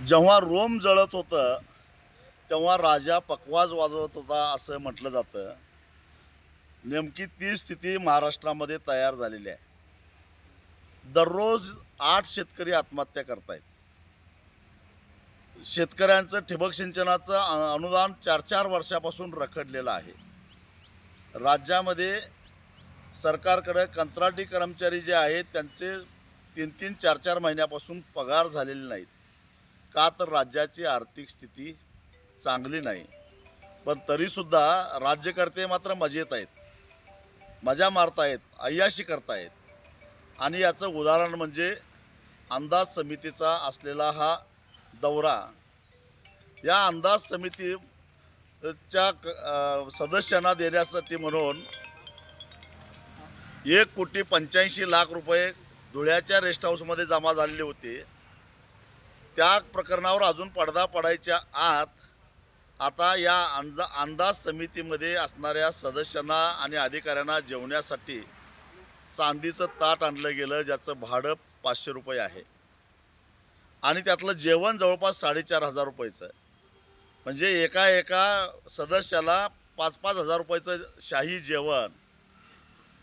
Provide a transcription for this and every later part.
जेव्हा रोम जळत होतं तेव्हा राजा पकवाज वाजवत होता असं म्हटलं जातं. नेमकी ती स्थिती महाराष्ट्रामध्ये तयार झालेली आहे. दररोज 8 शेतकरी आत्महत्या करतायत. शेतकऱ्यांचं ठिबक सिंचनाचं अनुदान 4-4 वर्षापासून रखडलेलं आहे. राज्यामध्ये सरकारकडे कंत्राटी कर्मचारी जे आहेत त्यांचे 3-3, 4-4 महिन्यापासून पगार झालेले नाहीत. का तर राज्याची आर्थिक स्थिती चांगली नाही. पण तरीसुद्धा राज्यकर्ते मात्र मजेत आहेत, मजा मारतायत, अय्याशी करतायत. आणि याचं उदाहरण म्हणजे अंदाज समितीचा असलेला हा दौरा. या अंदाज समितीच्या सदस्यांना देण्यासाठी म्हणून 1,85,00,000 रुपये धुळ्याच्या रेस्ट हाऊसमध्ये जमा झालेले होते. त्या प्रकरणावर अजून पडदा पडायच्या आत आता या अंदाज समितीमध्ये असणाऱ्या सदस्यांना आणि अधिकाऱ्यांना जेवण्यासाठी चांदीचं ताट आणलं गेलं, ज्याचं भाडं 500 रुपये आहे. आणि त्यातलं जेवण जवळपास 4,500 रुपयाचं आहे. म्हणजे एका सदस्याला 5-5 हजार रुपयाचं शाही जेवण.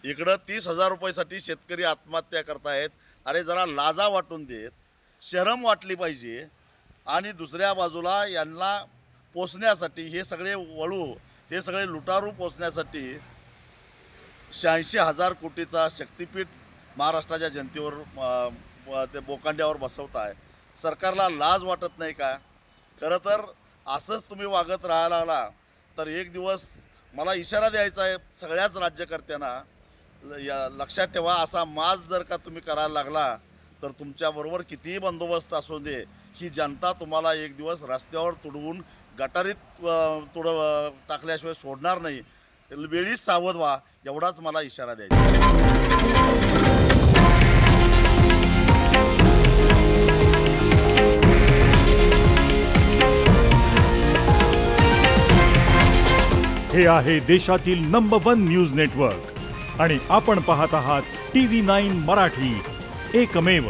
इकडं 30,000 रुपयासाठी शेतकरी आत्महत्या करतायत. अरे जरा लाजा वाटून देत, शरम वाटली पाहिजे. आणि दुसऱ्या बाजूला यांना पोसण्यासाठी हे सगळे हे सगळे लुटारू पोसण्यासाठी 86,000 कोटीचा शक्तिपीठ महाराष्ट्राच्या जनतेवर ते बोकांड्यावर बसवत आहे. सरकारला लाज वाटत नाही का? खरं तर असंच तुम्ही वागत राहायला लागला तर एक दिवस मला इशारा द्यायचा आहे सगळ्याच राज्यकर्त्यांना, लक्षात ठेवा, असा माज जर का तुम्ही करायला लागला तर तुमच्याबरोबर कितीही बंदोबस्त असू दे, ही जनता तुम्हाला एक दिवस रस्त्यावर तुडवून गटारीत टाकल्याशिवाय सोडणार नाही. वेळीच सावध व्हा, एवढाच मला इशारा द्यायचा. हे आहे देशातील नंबर 1 न्यूज नेटवर्क आणि आपण पाहत आहात TV9 मराठी, एकमेव.